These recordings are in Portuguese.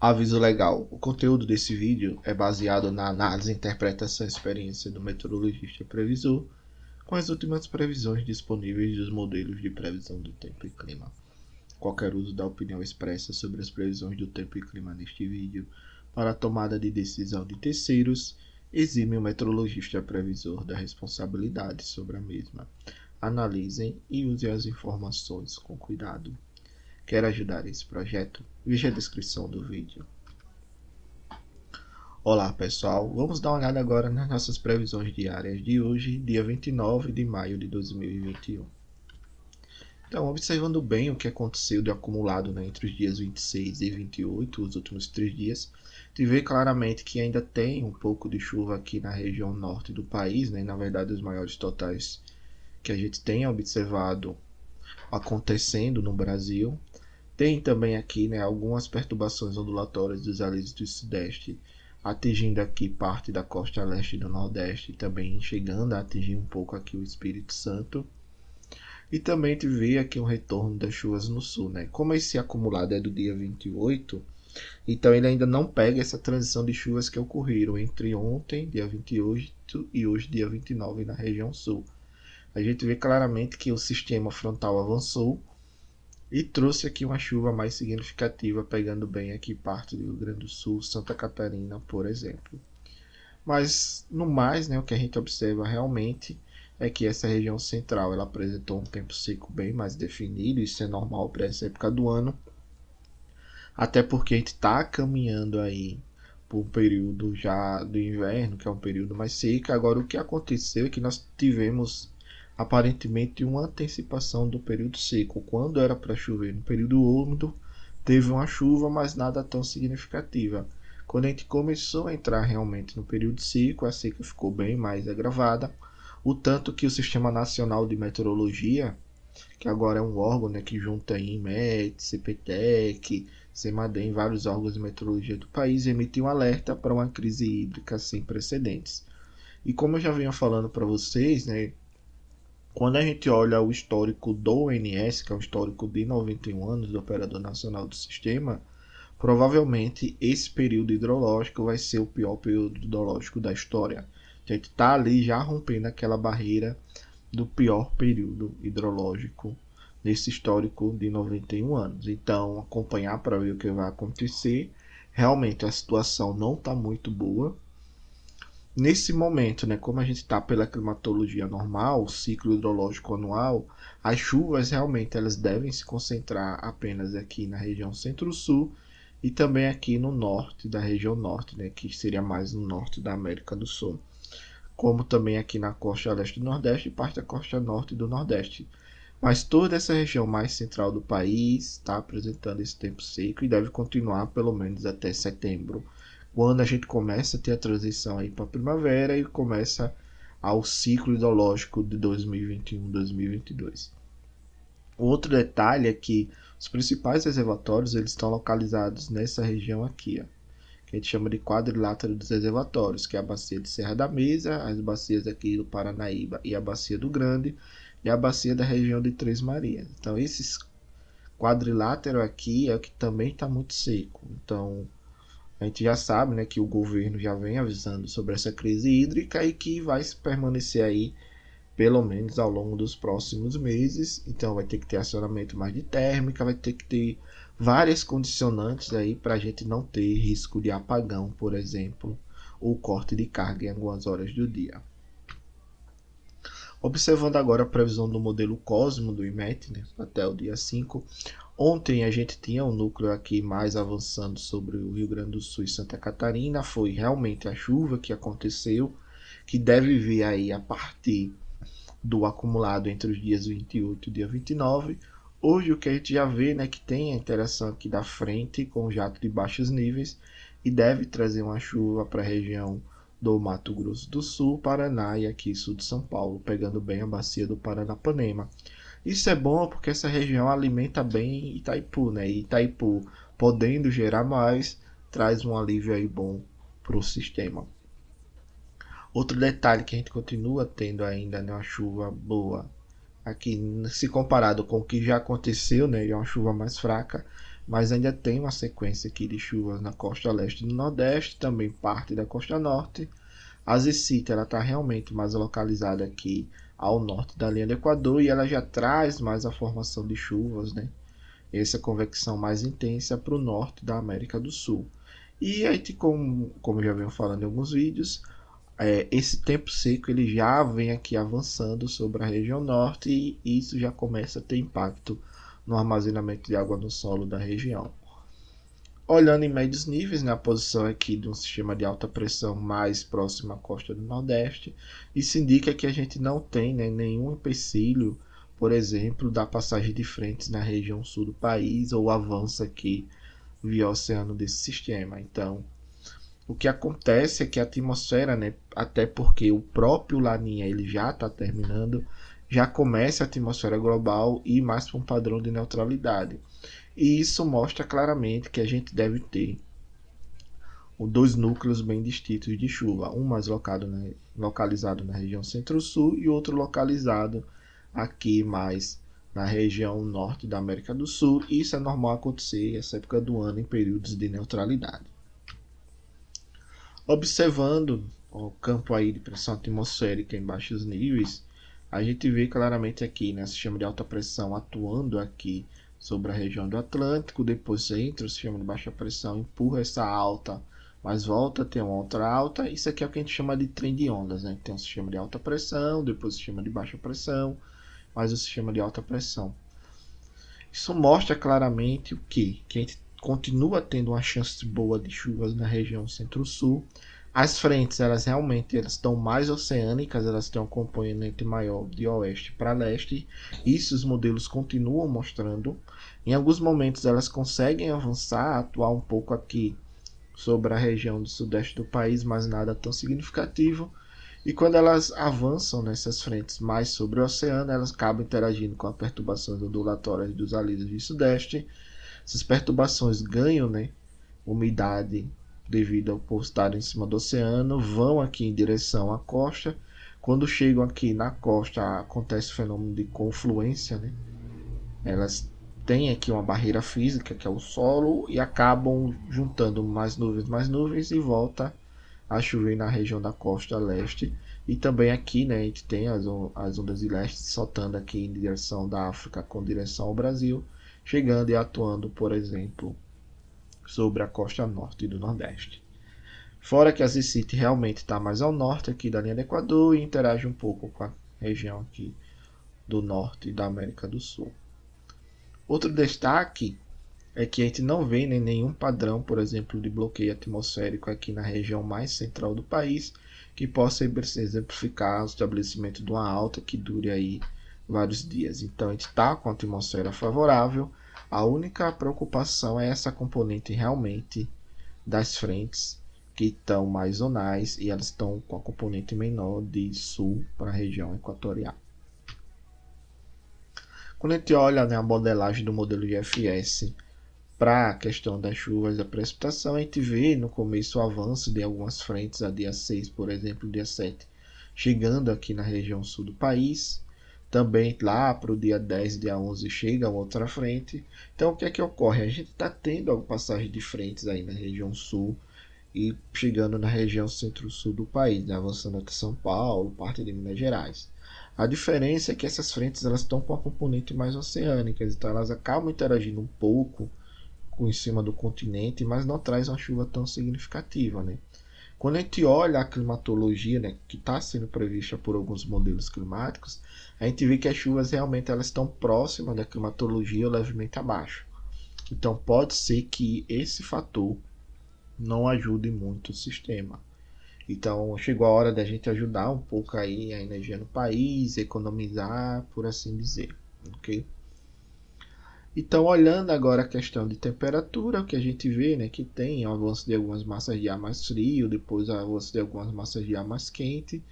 Aviso legal: o conteúdo desse vídeo é baseado na análise, interpretação e experiência do meteorologista previsor, com as últimas previsões disponíveis dos modelos de previsão do tempo e clima. Qualquer uso da opinião expressa sobre as previsões do tempo e clima neste vídeo para a tomada de decisão de terceiros exime o meteorologista previsor da responsabilidade sobre a mesma. Analisem e usem as informações com cuidado. Quer ajudar esse projeto? Veja a descrição do vídeo. Olá pessoal, vamos dar uma olhada agora nas nossas previsões diárias de hoje, dia 29 de maio de 2021. Então, observando bem o que aconteceu de acumulado, entre os dias 26 e 28, os últimos 3 dias, te vê claramente que ainda tem um pouco de chuva aqui na região norte do país, na verdade os maiores totais que a gente tem observado acontecendo no Brasil. Tem também aqui algumas perturbações ondulatórias dos alísios do sudeste, atingindo aqui parte da costa leste do nordeste e também chegando a atingir um pouco aqui o Espírito Santo. E também te vê aqui um retorno das chuvas no sul. Como esse acumulado é do dia 28, então ele ainda não pega essa transição de chuvas que ocorreram entre ontem, dia 28, e hoje, dia 29, na região sul. A gente vê claramente que o sistema frontal avançou e trouxe aqui uma chuva mais significativa, pegando bem aqui parte do Rio Grande do Sul, Santa Catarina, por exemplo. Mas, no mais, o que a gente observa realmente é que essa região central ela apresentou um tempo seco bem mais definido, isso é normal para essa época do ano, até porque a gente está caminhando aí por um período já do inverno, que é um período mais seco. Agora, o que aconteceu é que nós tivemos aparentemente uma antecipação do período seco. Quando era para chover no período úmido, teve uma chuva, mas nada tão significativa. Quando a gente começou a entrar realmente no período seco, a seca ficou bem mais agravada, o tanto que o Sistema Nacional de Meteorologia, que agora é um órgão que junta aí INMET, CPTEC, CEMADEM, vários órgãos de meteorologia do país, emitiu um alerta para uma crise hídrica sem precedentes. E como eu já venho falando para vocês, quando a gente olha o histórico do ONS, que é o histórico de 91 anos do Operador Nacional do Sistema, provavelmente esse período hidrológico vai ser o pior período hidrológico da história. A gente está ali já rompendo aquela barreira do pior período hidrológico nesse histórico de 91 anos. Então, acompanhar para ver o que vai acontecer. Realmente a situação não está muito boa. Nesse momento, como a gente está pela climatologia normal, o ciclo hidrológico anual, as chuvas realmente elas devem se concentrar apenas aqui na região centro-sul e também aqui no norte da região norte, que seria mais no norte da América do Sul, como também aqui na costa leste do Nordeste e parte da costa norte do Nordeste. Mas toda essa região mais central do país está apresentando esse tempo seco e deve continuar pelo menos até setembro, quando a gente começa a ter a transição aí para a primavera e começa ao ciclo hidrológico de 2021-2022. Outro detalhe é que os principais reservatórios eles estão localizados nessa região aqui, que a gente chama de quadrilátero dos reservatórios, que é a bacia de Serra da Mesa, as bacias aqui do Paranaíba e a bacia do Grande, e a bacia da região de Três Marias. Então, esses quadriláteros aqui é o que também está muito seco. Então, a gente já sabe que o governo já vem avisando sobre essa crise hídrica e que vai permanecer aí pelo menos ao longo dos próximos meses. Então vai ter que ter acionamento mais de térmica, vai ter que ter várias condicionantes aí para a gente não ter risco de apagão, por exemplo, ou corte de carga em algumas horas do dia. Observando agora a previsão do modelo Cosmo do INMET, até o dia 5, ontem a gente tinha um núcleo aqui mais avançando sobre o Rio Grande do Sul e Santa Catarina, foi realmente a chuva que aconteceu, que deve vir aí a partir do acumulado entre os dias 28 e dia 29. Hoje o que a gente já vê que tem a interação aqui da frente com o jato de baixos níveis e deve trazer uma chuva para a região do Mato Grosso do Sul, Paraná e aqui sul de São Paulo, pegando bem a bacia do Paranapanema. Isso é bom porque essa região alimenta bem Itaipu, e Itaipu podendo gerar mais, traz um alívio aí bom para o sistema. Outro detalhe que a gente continua tendo ainda, uma chuva boa aqui, se comparado com o que já aconteceu, é uma chuva mais fraca, mas ainda tem uma sequência aqui de chuvas na costa leste e no nordeste, também parte da costa norte. A zecita ela está realmente mais localizada aqui ao norte da linha do Equador e ela já traz mais a formação de chuvas, né? Essa convecção mais intensa para o norte da América do Sul. E aí, como já venho falando em alguns vídeos, esse tempo seco ele já vem aqui avançando sobre a região norte e isso já começa a ter impacto no armazenamento de água no solo da região. Olhando em médios níveis, na posição aqui de um sistema de alta pressão mais próximo à costa do Nordeste, isso indica que a gente não tem, né, nenhum empecilho, por exemplo, da passagem de frentes na região sul do país ou avanço aqui via oceano desse sistema. Então, o que acontece é que a atmosfera, né, até porque o próprio Laninha ele já está terminando, já começa a atmosfera global e mais para um padrão de neutralidade. E isso mostra claramente que a gente deve ter dois núcleos bem distintos de chuva, um mais localizado na região centro-sul e outro localizado aqui mais na região norte da América do Sul. Isso é normal acontecer essa época do ano em períodos de neutralidade. Observando o campo aí de pressão atmosférica em baixos níveis, a gente vê claramente aqui, né, sistema de alta pressão atuando aqui sobre a região do Atlântico, depois entra o sistema de baixa pressão, empurra essa alta, mas volta a ter uma outra alta. Isso aqui é o que a gente chama de trem de ondas, né? Tem um sistema de alta pressão, depois o sistema de baixa pressão, mais o sistema de alta pressão. Isso mostra claramente o que a gente continua tendo uma chance boa de chuvas na região centro-sul. As frentes, elas realmente estão mais oceânicas, elas têm um componente maior de oeste para leste. Isso os modelos continuam mostrando. Em alguns momentos elas conseguem avançar, atuar um pouco aqui sobre a região do sudeste do país, mas nada tão significativo. E quando elas avançam nessas frentes mais sobre o oceano, elas acabam interagindo com as perturbações ondulatórias dos alísios de sudeste. Essas perturbações ganham, né, umidade devido ao posto estar em cima do oceano, vão aqui em direção à costa. Quando chegam aqui na costa, acontece o fenômeno de confluência, né? Elas têm aqui uma barreira física, que é o solo, e acabam juntando mais nuvens e volta a chover na região da costa leste. E também aqui, né, a gente tem as ondas de leste soltando aqui em direção da África com direção ao Brasil, chegando e atuando, por exemplo, sobre a costa norte do Nordeste. Fora que a Zicite realmente está mais ao norte aqui da linha do Equador e interage um pouco com a região aqui do norte da América do Sul. Outro destaque é que a gente não vê nenhum padrão, por exemplo, de bloqueio atmosférico aqui na região mais central do país que possa exemplificar o estabelecimento de uma alta que dure aí vários dias. Então a gente está com a atmosfera favorável. A única preocupação é essa componente realmente das frentes que estão mais zonais e elas estão com a componente menor de sul para a região equatorial. Quando a gente olha, né, a modelagem do modelo IFS para a questão das chuvas e da precipitação, a gente vê no começo o avanço de algumas frentes, a dia 6, por exemplo, dia 7, chegando aqui na região sul do país. Também lá para o dia 10, dia 11 chega outra frente. Então o que é que ocorre? A gente está tendo alguma passagem de frentes aí na região sul e chegando na região centro-sul do país, né? Avançando até São Paulo, parte de Minas Gerais. A diferença é que essas frentes elas estão com a componente mais oceânica, então elas acabam interagindo um pouco em cima do continente, mas não traz uma chuva tão significativa, né? Quando a gente olha a climatologia, né, que está sendo prevista por alguns modelos climáticos, a gente vê que as chuvas realmente elas estão próximas da climatologia ou levemente abaixo. Então pode ser que esse fator não ajude muito o sistema. Então chegou a hora da gente ajudar um pouco aí a energia no país, economizar, por assim dizer, ok? Então, olhando agora a questão de temperatura, o que a gente vê, né, que tem o avanço de algumas massas de ar mais frio, depois o avanço de algumas massas de ar mais quente,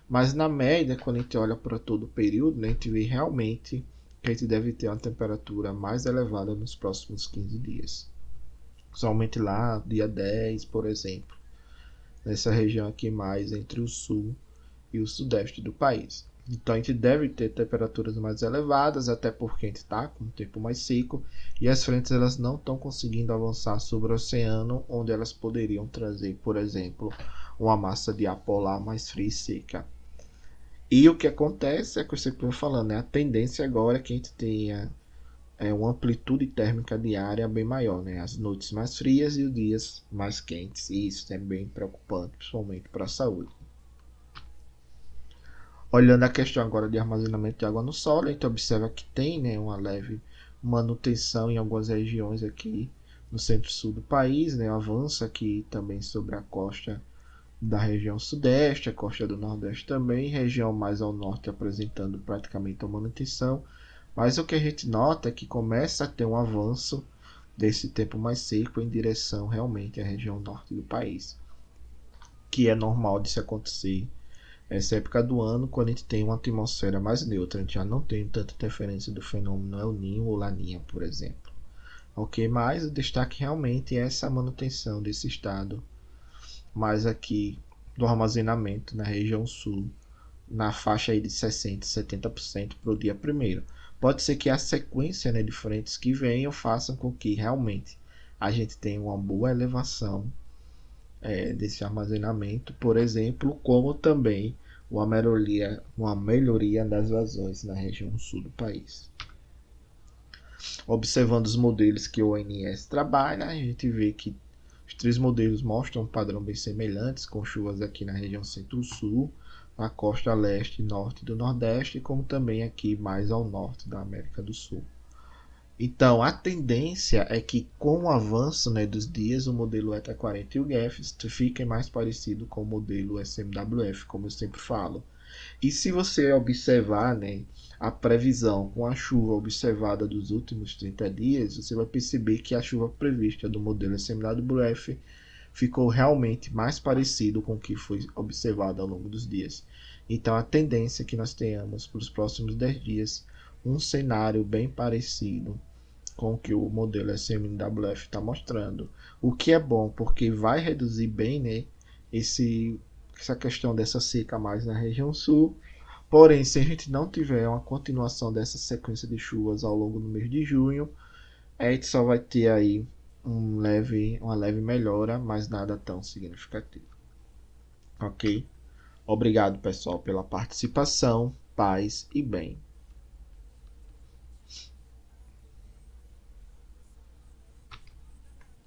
mas na média, quando a gente olha para todo o período, né, a gente vê realmente que a gente deve ter uma temperatura mais elevada nos próximos 15 dias. Somente lá, dia 10, por exemplo, nessa região aqui mais entre o sul e o sudeste do país. Então a gente deve ter temperaturas mais elevadas, até porque a gente está com um tempo mais seco e as frentes elas não estão conseguindo avançar sobre o oceano, onde elas poderiam trazer, por exemplo, uma massa de ar polar mais fria e seca. E o que acontece é que você estava falando, né? A tendência agora é que a gente tenha uma amplitude térmica diária bem maior, né? As noites mais frias e os dias mais quentes. E isso é bem preocupante, principalmente para a saúde. Olhando a questão agora de armazenamento de água no solo, a gente observa que tem, né, uma leve manutenção em algumas regiões aqui no centro-sul do país, né, avança aqui também sobre a costa da região sudeste, a costa do nordeste também, região mais ao norte apresentando praticamente a manutenção, mas o que a gente nota é que começa a ter um avanço desse tempo mais seco em direção realmente à região norte do país, que é normal de se acontecer essa época do ano, quando a gente tem uma atmosfera mais neutra, a gente já não tem tanta interferência do fenômeno El Niño ou Laninha, por exemplo. Ok, mas o destaque realmente é essa manutenção desse estado, mais aqui do armazenamento na região sul, na faixa aí de 60% a 70% para o dia primeiro. Pode ser que a sequência, né, de frentes que venham façam com que realmente a gente tenha uma boa elevação desse armazenamento, por exemplo, como também uma melhoria das vazões na região sul do país. Observando os modelos que o ONS trabalha, a gente vê que os três modelos mostram um padrão bem semelhantes, com chuvas aqui na região centro-sul, na costa leste e norte do nordeste, como também aqui mais ao norte da América do Sul. Então, a tendência é que com o avanço, né, dos dias, o modelo ETA 40 e o GEFS fiquem mais parecido com o modelo SMWF, como eu sempre falo. E se você observar, né, a previsão com a chuva observada dos últimos 30 dias, você vai perceber que a chuva prevista do modelo SMWF ficou realmente mais parecido com o que foi observado ao longo dos dias. Então, a tendência é que nós tenhamos para os próximos 10 dias um cenário bem parecido com o que o modelo SMWF está mostrando. O que é bom, porque vai reduzir bem, né, essa questão dessa seca mais na região sul. Porém, se a gente não tiver uma continuação dessa sequência de chuvas ao longo do mês de junho, a gente só vai ter aí uma leve melhora, mas nada tão significativo. Ok? Obrigado, pessoal, pela participação. Paz e bem.